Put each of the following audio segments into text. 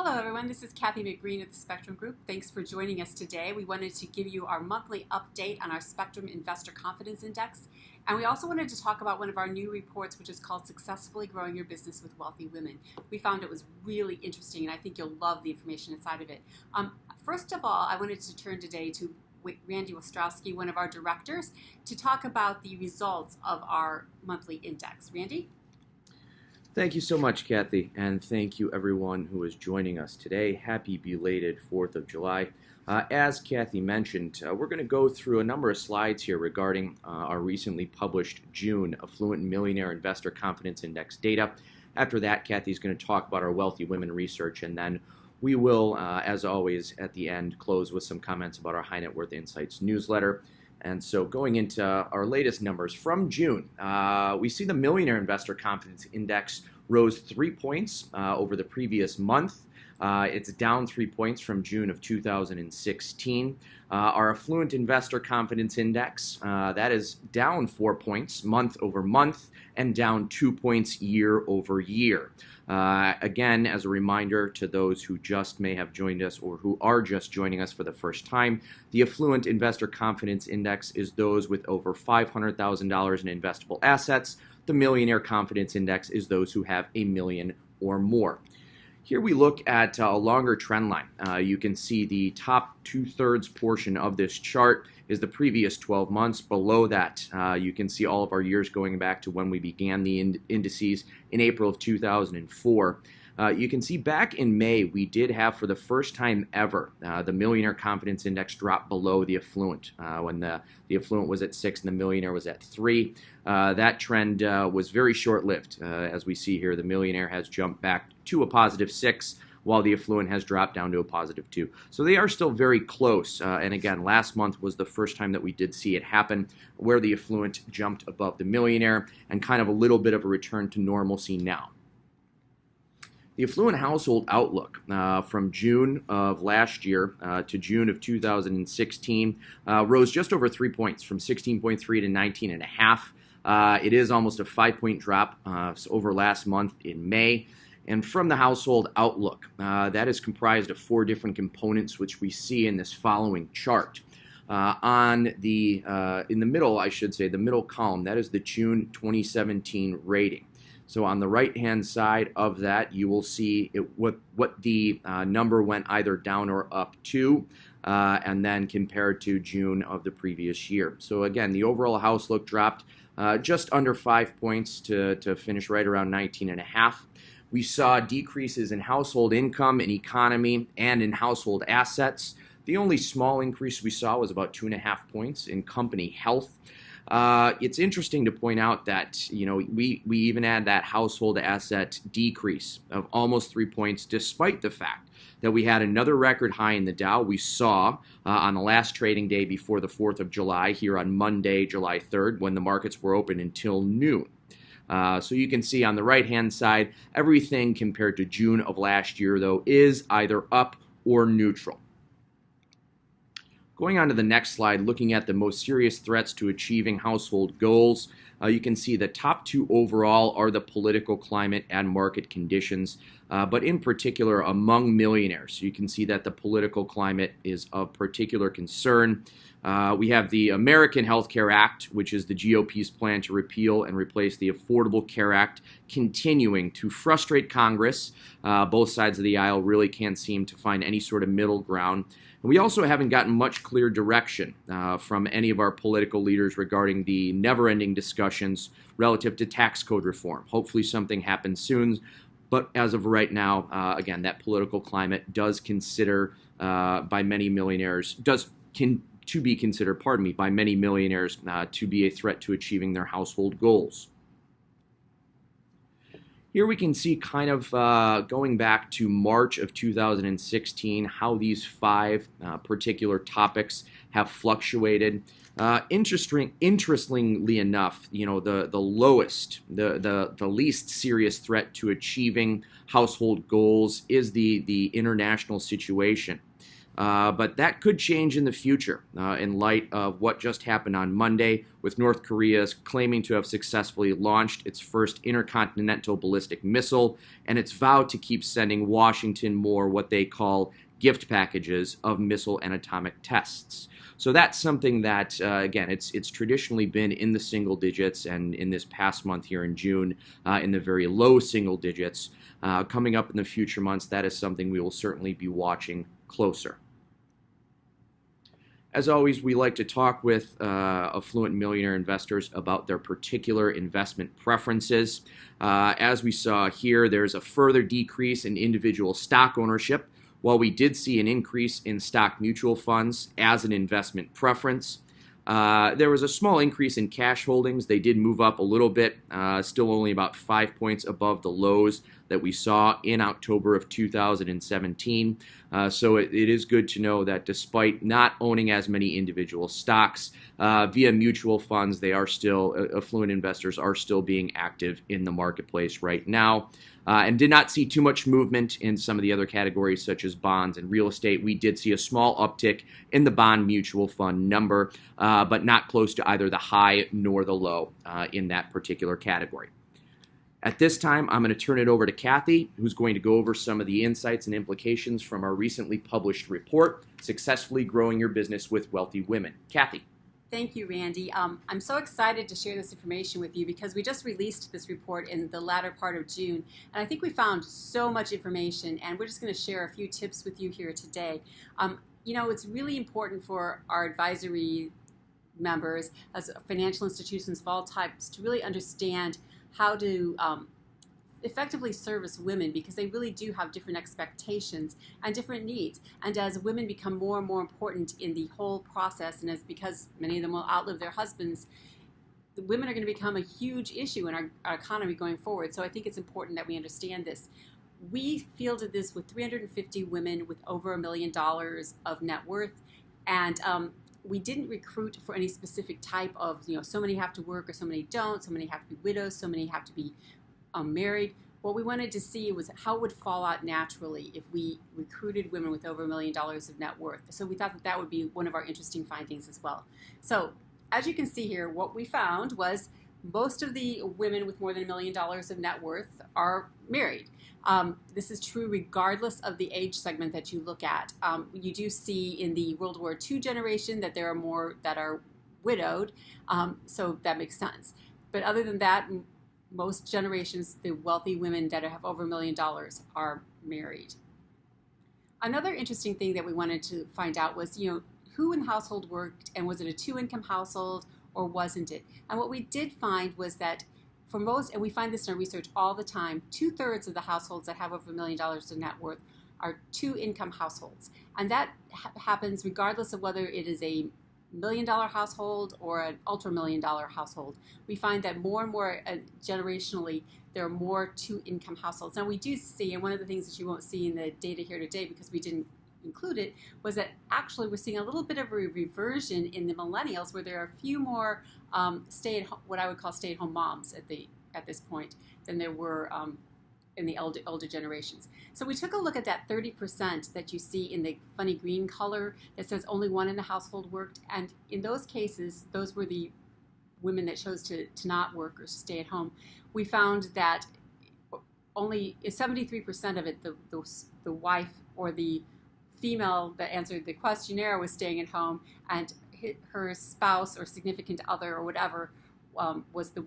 Hello everyone, this is Kathy McGreen at the Spectrum Group. Thanks for joining us today. We wanted to give you our monthly update on our Spectrum Investor Confidence Index. And we also wanted to talk about one of our new reports, which is called Successfully Growing Your Business with Wealthy Women. We found it was really interesting, and I think you'll love the information inside of it. First of all, I wanted to turn today to Randy Ostrowski, one of our directors, to talk about the results of our monthly index. Randy? Thank you so much, Kathy, and thank you everyone who is joining us today. Happy belated 4th of July. As Kathy mentioned, we're going to go through a number of slides here regarding our recently published June Affluent and Millionaire Investor Confidence Index data. After that, Kathy's going to talk about our Wealthy Women research, and then we will, as always, at the end, close with some comments about our High Net Worth Insights newsletter. And so going into our latest numbers from June, we see the Millionaire Investor Confidence Index rose 3 points over the previous month. It's down 3 points from June of 2016. Our Affluent Investor Confidence Index, that is down 4 points month over month and down 2 points year over year. Again, as a reminder to those who just may have joined us or who are just joining us for the first time, the Affluent Investor Confidence Index is those with over $500,000 in investable assets. The Millionaire Confidence Index is those who have $1 million or more. Here we look at a longer trend line. You can see the top 2/3 portion of this chart is the previous 12 months. Below that, you can see all of our years going back to when we began the indices in April of 2004. You can see back in May, we did have, for the first time ever, the Millionaire Confidence Index drop below the Affluent. When the Affluent was at 6 and the Millionaire was at 3. That trend was very short-lived. As we see here, the Millionaire has jumped back to a positive 6, while the Affluent has dropped down to a positive 2. So they are still very close. And again, last month was the first time that we did see it happen, where the Affluent jumped above the Millionaire, and kind of a little bit of a return to normalcy now. The Affluent Household Outlook from June of last year to June of 2016 rose just over 3 points, from 16.3 to 19.5. It is almost a 5-point drop over last month in May. And from the Household Outlook, that is comprised of 4 different components, which we see in this following chart. In the middle, I should say, the middle column, that is the June 2017 rating. So on the right-hand side of that, you will see what the number went either down or up to, and then compared to June of the previous year. So again, the overall house look dropped just under 5 points to finish right around 19.5. We saw decreases in household income, in economy, and in household assets. The only small increase we saw was about 2.5 points in company health. It's interesting to point out that, we even had that household asset decrease of almost 3 points, despite the fact that we had another record high in the Dow. We saw on the last trading day before the 4th of July, here on Monday, July 3rd, when the markets were open until noon. So you can see on the right-hand side, everything compared to June of last year, though, is either up or neutral. Going on to the next slide, looking at the most serious threats to achieving household goals, you can see the top 2 overall are the political climate and market conditions, but in particular among millionaires. You can see that the political climate is of particular concern. We have the American Health Care Act, which is the GOP's plan to repeal and replace the Affordable Care Act, continuing to frustrate Congress. Both sides of the aisle really can't seem to find any sort of middle ground. And we also haven't gotten much clear direction from any of our political leaders regarding the never-ending discussions relative to tax code reform. Hopefully something happens soon. But as of right now, again, that political climate does consider by many millionaires, to be considered by many millionaires to be a threat to achieving their household goals. Here we can see kind of going back to March of 2016, how these 5 particular topics have fluctuated. Interestingly enough, the lowest, the least serious threat to achieving household goals is the international situation. But that could change in the future in light of what just happened on Monday with North Korea claiming to have successfully launched its first intercontinental ballistic missile and its vow to keep sending Washington more what they call gift packages of missile and atomic tests. So that's something that, again, it's traditionally been in the single digits, and in this past month here in June, in the very low single digits. Coming up in the future months, that is something we will certainly be watching closer. As always, we like to talk with affluent millionaire investors about their particular investment preferences. As we saw here, there's a further decrease in individual stock ownership, while we did see an increase in stock mutual funds as an investment preference. There was a small increase in cash holdings. They did move up a little bit, still only about 5 points above the lows that we saw in October of 2017. So it is good to know that despite not owning as many individual stocks, via mutual funds, they are still, affluent investors are still being active in the marketplace right now. And did not see too much movement in some of the other categories such as bonds and real estate. We did see a small uptick in the bond mutual fund number, but not close to either the high nor the low in that particular category. At this time, I'm going to turn it over to Kathy, who's going to go over some of the insights and implications from our recently published report, Successfully Growing Your Business with Wealthy Women. Kathy. Thank you, Randy. I'm so excited to share this information with you because we just released this report in the latter part of June, and I think we found so much information, and we're just going to share a few tips with you here today. You know, it's really important for our advisory members, as financial institutions of all types, to really understand how to effectively service women, because they really do have different expectations and different needs. And as women become more and more important in the whole process, and as because many of them will outlive their husbands, the women are going to become a huge issue in our economy going forward. So I think it's important that we understand this. We fielded this with 350 women with over $1 million of net worth, and we didn't recruit for any specific type of, so many have to work or so many don't, so many have to be widows, so many have to be married. What we wanted to see was how it would fall out naturally if we recruited women with over $1 million of net worth. So we thought that that would be one of our interesting findings as well. So as you can see here, what we found was most of the women with more than $1 million of net worth are married. This is true regardless of the age segment that you look at. You do see in the World War II generation that there are more that are widowed, so that makes sense. But other than that, most generations, the wealthy women that have over $1 million are married. Another interesting thing that we wanted to find out was, who in the household worked, and was it a two-income household or wasn't it? And what we did find was that for most, and we find this in our research all the time, 2/3 of the households that have over $1 million of net worth are two-income households. And that happens regardless of whether it is a $1 million household or an ultra $1 million household. We find that more and more generationally, there are more two-income households. Now we do see, and one of the things that you won't see in the data here today because we didn't include it, was that actually we're seeing a little bit of a reversion in the millennials, where there are a few more what I would call stay-at-home moms at this point than there were in the older generations. So we took a look at that 30% that you see in the funny green color that says only one in the household worked. And in those cases, those were the women that chose to not work or stay at home. We found that only 73% of it, the wife or the female that answered the questionnaire was staying at home, and her spouse or significant other or whatever was the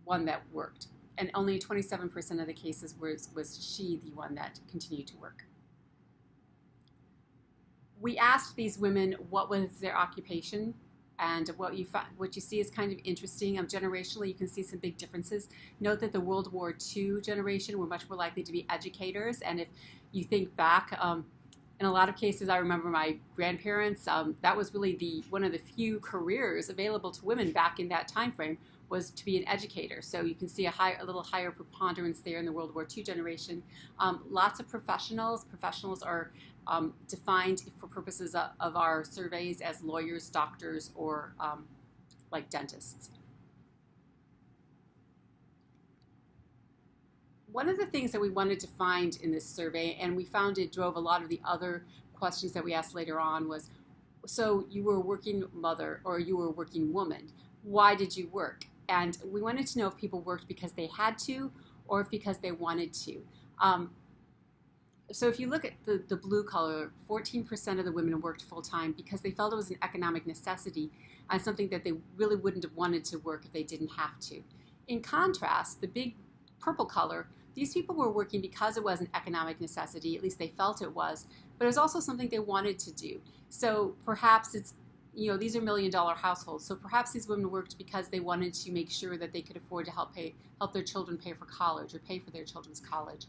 one that worked. And only 27% of the cases was she the one that continued to work. We asked these women what was their occupation, and what you see is kind of interesting. Generationally, you can see some big differences. Note that the World War II generation were much more likely to be educators, and if you think back, in a lot of cases, I remember my grandparents, that was really one of the few careers available to women back in that time frame, was to be an educator. So you can see a little higher preponderance there in the World War II generation. Lots of professionals. Professionals are defined for purposes of our surveys as lawyers, doctors, or like dentists. One of the things that we wanted to find in this survey, and we found it drove a lot of the other questions that we asked later on was, so you were a working mother or you were a working woman. Why did you work? And we wanted to know if people worked because they had to or if because they wanted to. So if you look at the blue color, 14% of the women worked full-time because they felt it was an economic necessity and something that they really wouldn't have wanted to work if they didn't have to. In contrast, the big purple color, these people were working because it was an economic necessity, at least they felt it was, but it was also something they wanted to do. So perhaps it's, these are $1 million households, so perhaps these women worked because they wanted to make sure that they could afford to help their children pay for college or pay for their children's college.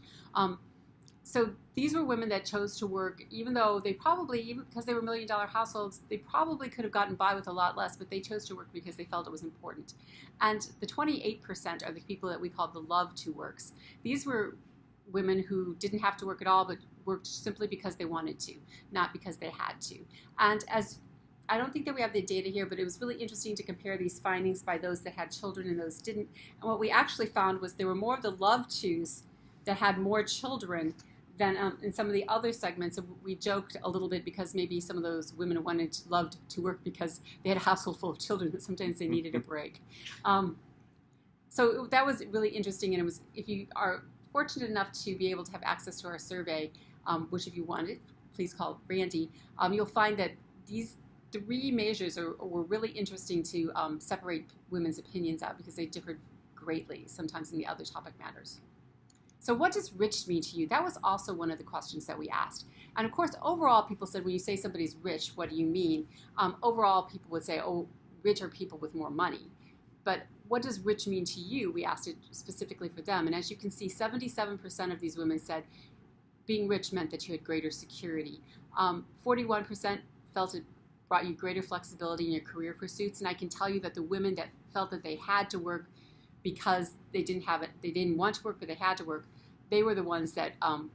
So these were women that chose to work, even though they probably, even because they were $1 million households, they probably could have gotten by with a lot less, but they chose to work because they felt it was important. And the 28% are the people that we call the love to works. These were women who didn't have to work at all, but worked simply because they wanted to, not because they had to. And I don't think that we have the data here, but it was really interesting to compare these findings by those that had children and those didn't. And what we actually found was there were more of the love tos that had more children than in some of the other segments. And we joked a little bit because maybe some of those women loved to work because they had a household full of children that sometimes they needed a break. So that was really interesting. And it was, if you are fortunate enough to be able to have access to our survey, which if you wanted, please call Randy, you'll find that these 3 measures were really interesting to separate women's opinions out because they differed greatly sometimes in the other topic matters. So what does rich mean to you? That was also one of the questions that we asked. And of course, overall, people said, when you say somebody's rich, what do you mean? Overall, people would say, oh, rich are people with more money. But what does rich mean to you? We asked it specifically for them. And as you can see, 77% of these women said being rich meant that you had greater security. 41% felt it brought you greater flexibility in your career pursuits. And I can tell you that the women that felt that they had to work because they didn't want to work, but they had to work, they were the ones that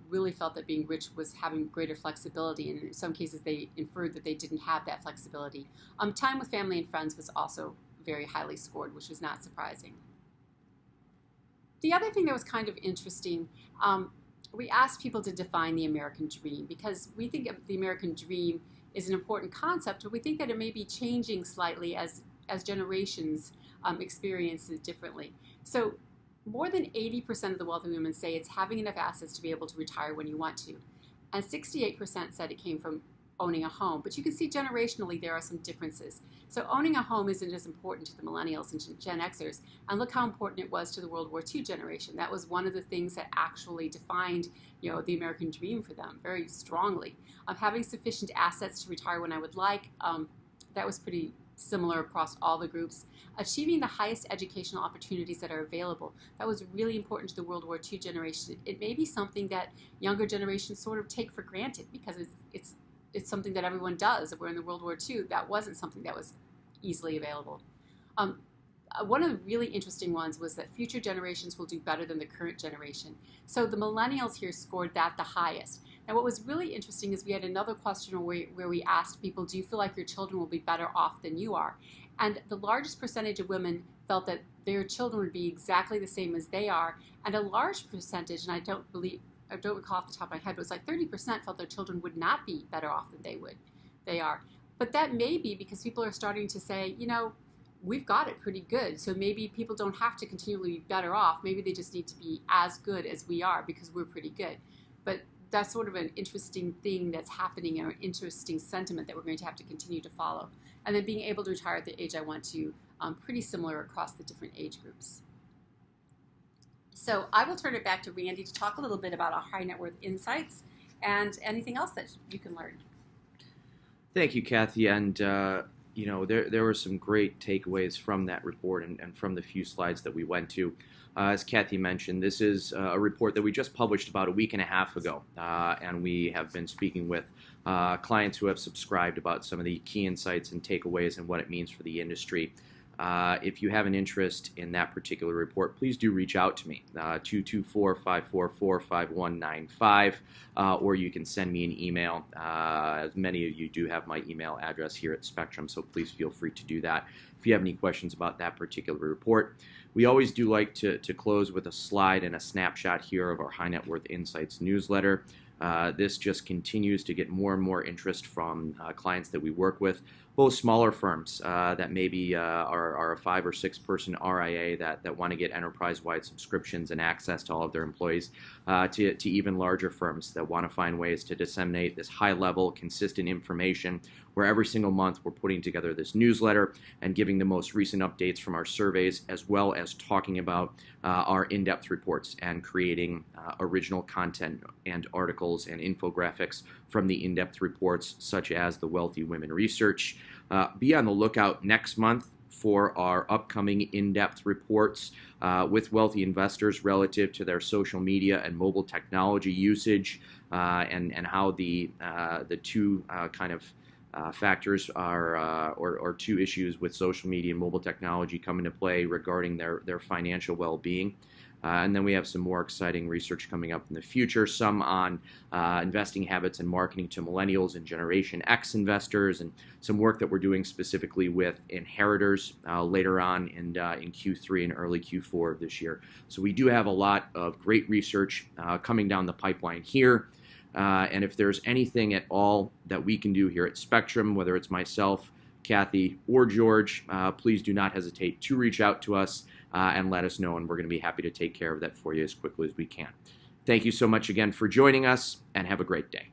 really felt that being rich was having greater flexibility. And in some cases, they inferred that they didn't have that flexibility. Time with family and friends was also very highly scored, which was not surprising. The other thing that was kind of interesting, we asked people to define the American dream because we think of the American dream is an important concept, but we think that it may be changing slightly as generations experience it differently. So more than 80% of the wealthy women say it's having enough assets to be able to retire when you want to. And 68% said it came from owning a home. But you can see generationally there are some differences. So owning a home isn't as important to the millennials and Gen Xers. And look how important it was to the World War II generation. That was one of the things that actually defined, the American dream for them very strongly. Having sufficient assets to retire when I would like, that was pretty similar across all the groups. Achieving the highest educational opportunities that are available. That was really important to the World War II generation. It may be something that younger generations sort of take for granted because it's something that everyone does. If we're in the World War II, that wasn't something that was easily available. One of the really interesting ones was that future generations will do better than the current generation. So the millennials here scored that the highest. Now what was really interesting is we had another question where we asked people, do you feel like your children will be better off than you are? And the largest percentage of women felt that their children would be exactly the same as they are. And a large percentage, and I don't recall off the top of my head, it was like 30% felt their children would not be better off than they are. But that may be because people are starting to say, we've got it pretty good. So maybe people don't have to continually be better off. Maybe they just need to be as good as we are because we're pretty good. But that's sort of an interesting thing that's happening, or an interesting sentiment that we're going to have to continue to follow. And then being able to retire at the age I want to, pretty similar across the different age groups. So I will turn it back to Randy to talk a little bit about our high net worth insights and anything else that you can learn. Thank you, Kathy. And there were some great takeaways from that report and from the few slides that we went to. As Kathy mentioned, this is a report that we just published about a week and a half ago, and we have been speaking with clients who have subscribed about some of the key insights and takeaways and what it means for the industry. If you have an interest in that particular report, please do reach out to me, 224-544-5195, or you can send me an email. As many of you do have my email address here at Spectrem, so please feel free to do that if you have any questions about that particular report. We always do like to close with a slide and a snapshot here of our High Net Worth Insights newsletter. This just continues to get more and more interest from clients that we work with, both smaller firms that maybe are a 5 or 6 person RIA that want to get enterprise-wide subscriptions and access to all of their employees, to even larger firms that want to find ways to disseminate this high-level, consistent information, where every single month we're putting together this newsletter and giving the most recent updates from our surveys, as well as talking about our in-depth reports and creating original content and articles and infographics from the in-depth reports, such as the Wealthy Women Research. Be on the lookout next month for our upcoming in-depth reports with wealthy investors relative to their social media and mobile technology usage, and how the two kind of factors are, or two issues with social media and mobile technology come into play regarding their financial well-being. And then we have some more exciting research coming up in the future, some on investing habits and marketing to millennials and Generation X investors, and some work that we're doing specifically with inheritors later on in Q3 and early Q4 of this year. So we do have a lot of great research coming down the pipeline here. And if there's anything at all that we can do here at Spectrem, whether it's myself, Kathy, or George, please do not hesitate to reach out to us and let us know, and we're going to be happy to take care of that for you as quickly as we can. Thank you so much again for joining us, and have a great day.